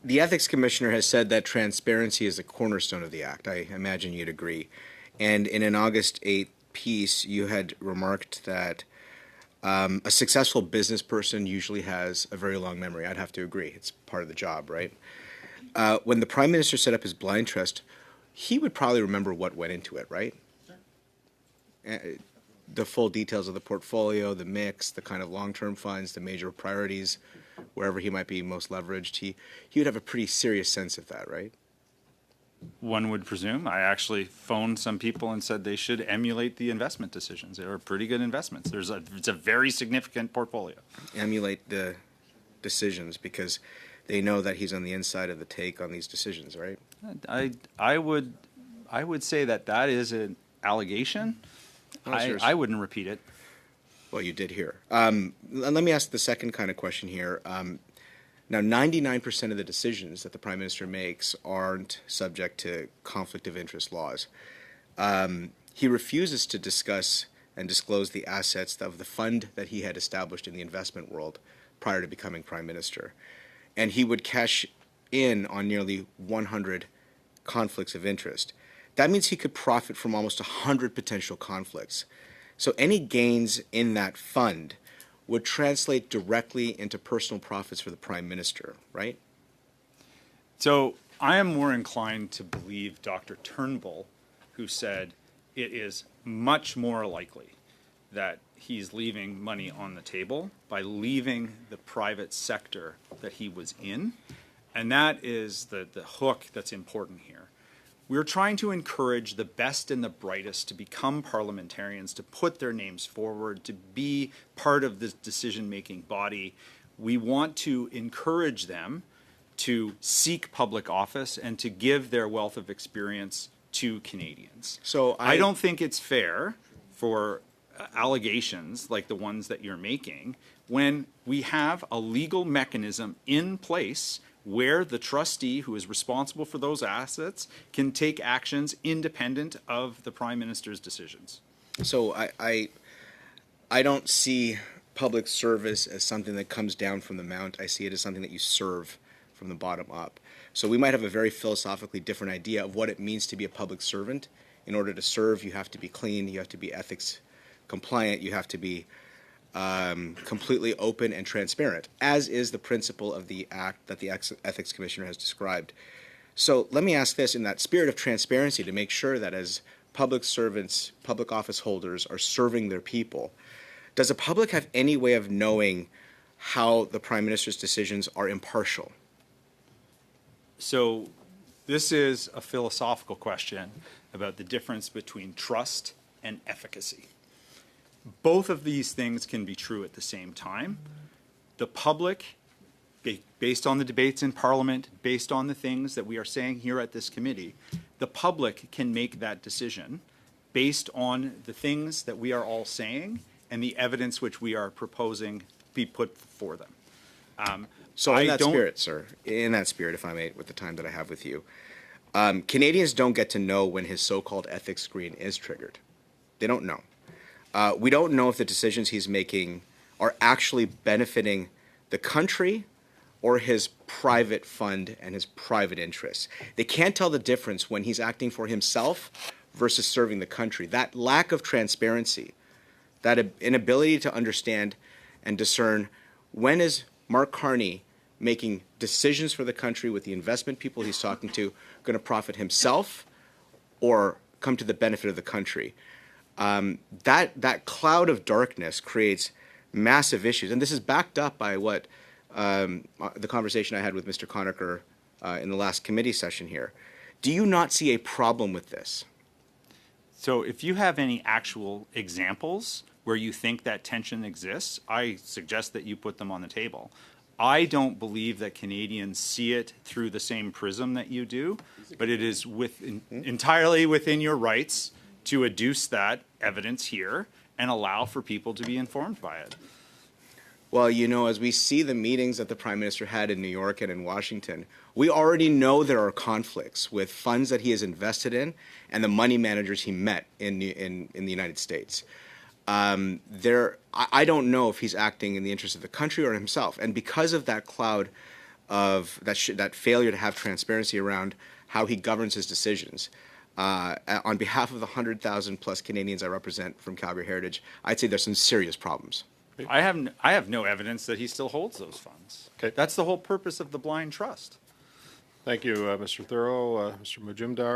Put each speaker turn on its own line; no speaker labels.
The Ethics Commissioner has said that transparency is a cornerstone of the Act. I imagine you'd agree. And in an August 8th piece, you had remarked that a successful business person usually has a very long memory. I'd have to agree. It's part of the job, right? When the Prime Minister set up his blind trust, he would probably remember what went into it, right? Sure. The full details of the portfolio, the mix, the kind of long-term funds, the major priorities, wherever he might be most leveraged. He would have a pretty serious sense of that, right?
One would presume. I actually phoned some people and said they should emulate the investment decisions. They were pretty good investments. It's a very significant portfolio. Emulate
the decisions because they know that he's on the inside of the take on these decisions, right?
I would say that is an allegation. I wouldn't repeat it.
Well, you did here. Let me ask the second kind of question here. Now, 99% of the decisions that the Prime Minister makes aren't subject to conflict of interest laws. He refuses to discuss and disclose the assets of the fund that he had established in the investment world prior to becoming Prime Minister. And he would cash in on nearly 100 conflicts of interest. That means he could profit from almost 100 potential conflicts. So any gains in that fund would translate directly into personal profits for the Prime Minister, right?
So I am more inclined to believe Dr. Turnbull, who said it is much more likely that he's leaving money on the table by leaving the private sector that he was in. And that is the hook that's important here. We're trying to encourage the best and the brightest to become parliamentarians, to put their names forward, to be part of this decision-making body. We want to encourage them to seek public office and to give their wealth of experience to Canadians. So I don't think it's fair for allegations like the ones that you're making when we have a legal mechanism in place where the trustee who is responsible for those assets can take actions independent of the Prime Minister's decisions.
So I don't see public service as something that comes down from the mount. I see it as something that you serve from the bottom up. So we might have a very philosophically different idea of what it means to be a public servant. In order to serve, you have to be clean, you have to be ethics compliant, you have to be completely open and transparent, as is the principle of the Act that the Ethics Commissioner has described. So let me ask this, in that spirit of transparency, to make sure that as public servants, public office holders are serving their people, does the public have any way of knowing how the Prime Minister's decisions are impartial?
So this is a philosophical question about the difference between trust and efficacy. Both of these things can be true at the same time. The public, based on the debates in Parliament, based on the things that we are saying here at this committee, the public can make that decision based on the things that we are all saying and the evidence which we are proposing be put for them.
So in that spirit, sir, in that spirit, if I may, with the time that I have with you, Canadians don't get to know when his so-called ethics screen is triggered. They don't know. We don't know if the decisions he's making are actually benefiting the country or his private fund and his private interests. They can't tell the difference when he's acting for himself versus serving the country. That lack of transparency, that inability to understand and discern when is Mark Carney making decisions for the country with the investment people he's talking to going to profit himself or come to the benefit of the country. That cloud of darkness creates massive issues. And this is backed up by what the conversation I had with Mr. Conacher in the last committee session here. Do you not see a problem with this?
So if you have any actual examples where you think that tension exists, I suggest that you put them on the table. I don't believe that Canadians see it through the same prism that you do, but it is entirely within your rights to adduce that evidence here and allow for people to be informed by it.
Well, you know, as we see the meetings that the Prime Minister had in New York and in Washington, we already know there are conflicts with funds that he has invested in and the money managers he met in the United States. I don't know if he's acting in the interest of the country or himself. And because of that cloud of that failure to have transparency around how he governs his decisions, on behalf of the 100,000 plus Canadians I represent from Calgary Heritage, I'd say there's some serious problems.
I have no evidence that he still holds those funds.
Okay.
That's the whole purpose of the blind trust.
Thank you, Mr. Thorough, Mr. Majumdar.